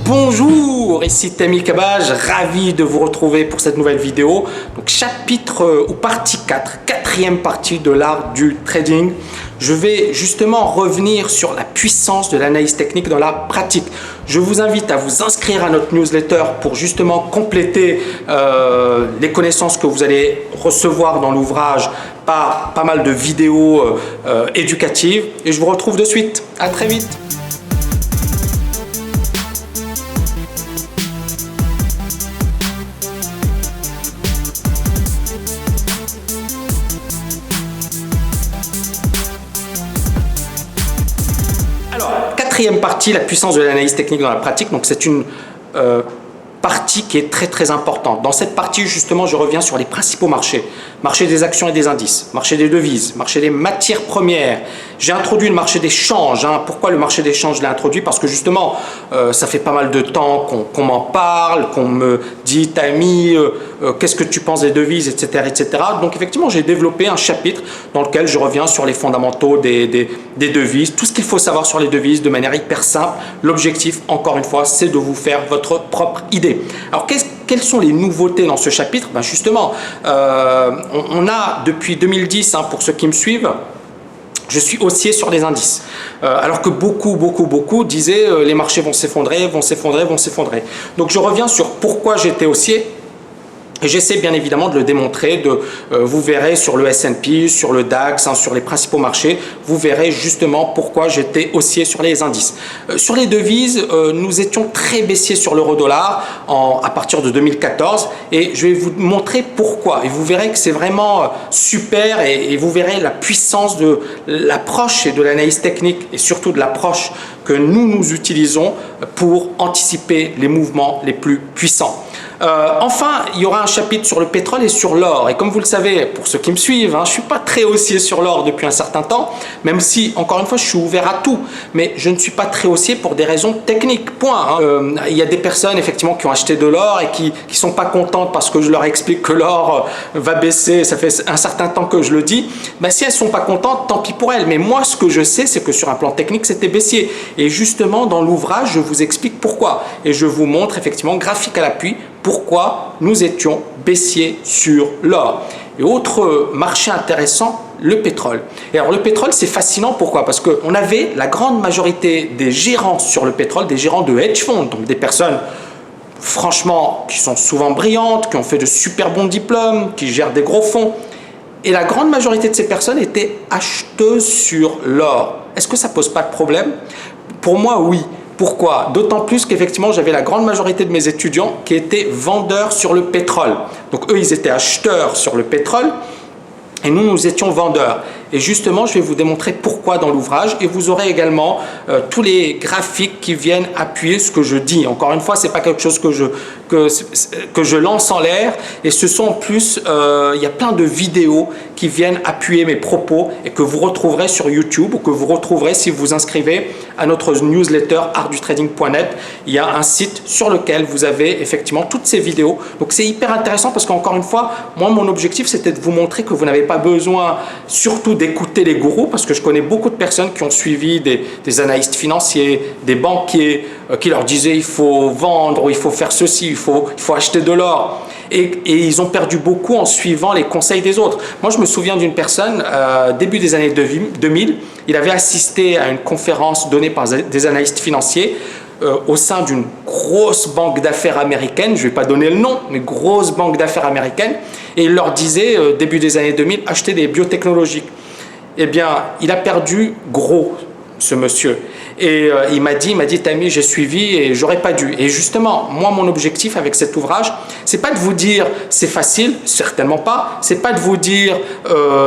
Bonjour, ici Tammy Cabage, ravi de vous retrouver pour cette nouvelle vidéo. Donc chapitre ou partie 4, quatrième partie de l'art du trading. Je vais justement revenir sur la puissance de l'analyse technique dans la pratique. Je vous invite à vous inscrire à notre newsletter pour justement compléter les connaissances que vous allez recevoir dans l'ouvrage par pas mal de vidéos éducatives. Et je vous retrouve de suite. À très vite. Alors, quatrième partie, la puissance de l'analyse technique dans la pratique. Donc, c'est une partie qui est très importante. Dans cette partie, justement, je reviens sur les principaux marchés. Marché des actions et des indices, marché des devises, marché des matières premières. J'ai introduit le marché des changes. Pourquoi le marché des changes, je l'ai introduit? Parce que justement, ça fait pas mal de temps qu'on m'en parle, qu'on me dit « Tammy, qu'est-ce que tu penses des devises, etc. etc. » Donc effectivement, j'ai développé un chapitre dans lequel je reviens sur les fondamentaux des devises, tout ce qu'il faut savoir sur les devises de manière hyper simple. L'objectif, encore une fois, c'est de vous faire votre propre idée. Alors, quelles sont les nouveautés dans ce chapitre? Ben justement, on a depuis 2010, pour ceux qui me suivent, je suis haussier sur les indices. Alors que beaucoup disaient les marchés vont s'effondrer. Donc je reviens sur pourquoi j'étais haussier. Et j'essaie bien évidemment de le démontrer, vous verrez sur le S&P, sur le DAX, sur les principaux marchés, vous verrez justement pourquoi j'étais haussier sur les indices. Sur les devises, nous étions très baissiers sur l'euro-dollar à partir de 2014 et je vais vous montrer pourquoi. Et vous verrez que c'est vraiment super et vous verrez la puissance de l'approche et de l'analyse technique et surtout de l'approche que nous utilisons pour anticiper les mouvements les plus puissants. Enfin, il y aura un chapitre sur le pétrole et sur l'or. Et comme vous le savez, pour ceux qui me suivent, je ne suis pas très haussier sur l'or depuis un certain temps, même si, encore une fois, je suis ouvert à tout. Mais je ne suis pas très haussier pour des raisons techniques, point. Il y a des personnes, effectivement, qui ont acheté de l'or et qui ne sont pas contentes parce que je leur explique que l'or va baisser. Ça fait un certain temps que je le dis. Ben, si elles ne sont pas contentes, tant pis pour elles. Mais moi, ce que je sais, c'est que sur un plan technique, c'était baissier. Et justement, dans l'ouvrage, je vous explique pourquoi. Et je vous montre, effectivement, graphique à l'appui, pourquoi nous étions baissiers sur l'or. Et autre marché intéressant, le pétrole. Et alors le pétrole, c'est fascinant, pourquoi? Parce qu'on avait la grande majorité des gérants sur le pétrole, des gérants de hedge funds, donc des personnes franchement qui sont souvent brillantes, qui ont fait de super bons diplômes, qui gèrent des gros fonds. Et la grande majorité de ces personnes étaient acheteuses sur l'or. Est-ce que ça pose pas de problème? Pour moi, oui. Pourquoi? D'autant plus qu'effectivement, j'avais la grande majorité de mes étudiants qui étaient vendeurs sur le pétrole. Donc eux, ils étaient acheteurs sur le pétrole et nous étions vendeurs. Et justement, je vais vous démontrer pourquoi dans l'ouvrage et vous aurez également tous les graphiques qui viennent appuyer ce que je dis. Encore une fois, ce n'est pas quelque chose que je lance en l'air et ce sont en plus, il y a plein de vidéos qui viennent appuyer mes propos et que vous retrouverez sur YouTube ou que vous retrouverez si vous vous inscrivez à notre newsletter artdutrading.net. Il y a un site sur lequel vous avez effectivement toutes ces vidéos. Donc c'est hyper intéressant parce qu'encore une fois, moi mon objectif c'était de vous montrer que vous n'avez pas besoin surtout d'écouter les gourous, parce que je connais beaucoup de personnes qui ont suivi des analystes financiers, des banquiers, qui leur disaient il faut vendre, ou il faut faire ceci, il faut acheter de l'or. Et ils ont perdu beaucoup en suivant les conseils des autres. Moi, je me souviens d'une personne, début des années 2000, il avait assisté à une conférence donnée par des analystes financiers au sein d'une grosse banque d'affaires américaine, je ne vais pas donner le nom, mais grosse banque d'affaires américaine, et il leur disait, début des années 2000, achetez des biotechnologiques. Eh bien, il a perdu gros, ce monsieur. Et il m'a dit, Tammy, j'ai suivi et j'aurais pas dû. Et justement, moi, mon objectif avec cet ouvrage, c'est pas de vous dire c'est facile, certainement pas. C'est pas de vous dire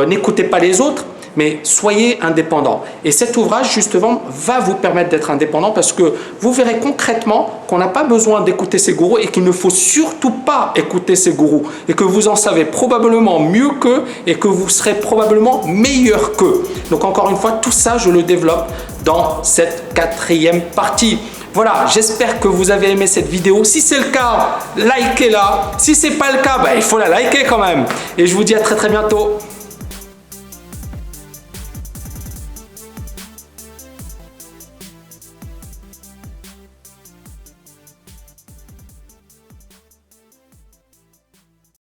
n'écoutez pas les autres, mais soyez indépendant. Et cet ouvrage, justement, va vous permettre d'être indépendant parce que vous verrez concrètement qu'on n'a pas besoin d'écouter ces gourous et qu'il ne faut surtout pas écouter ces gourous et que vous en savez probablement mieux qu'eux et que vous serez probablement meilleur qu'eux. Donc, encore une fois, tout ça, je le développe dans cette quatrième partie. Voilà, j'espère que vous avez aimé cette vidéo. Si c'est le cas, likez-la. Si ce n'est pas le cas, il faut la liker quand même. Et je vous dis à très bientôt.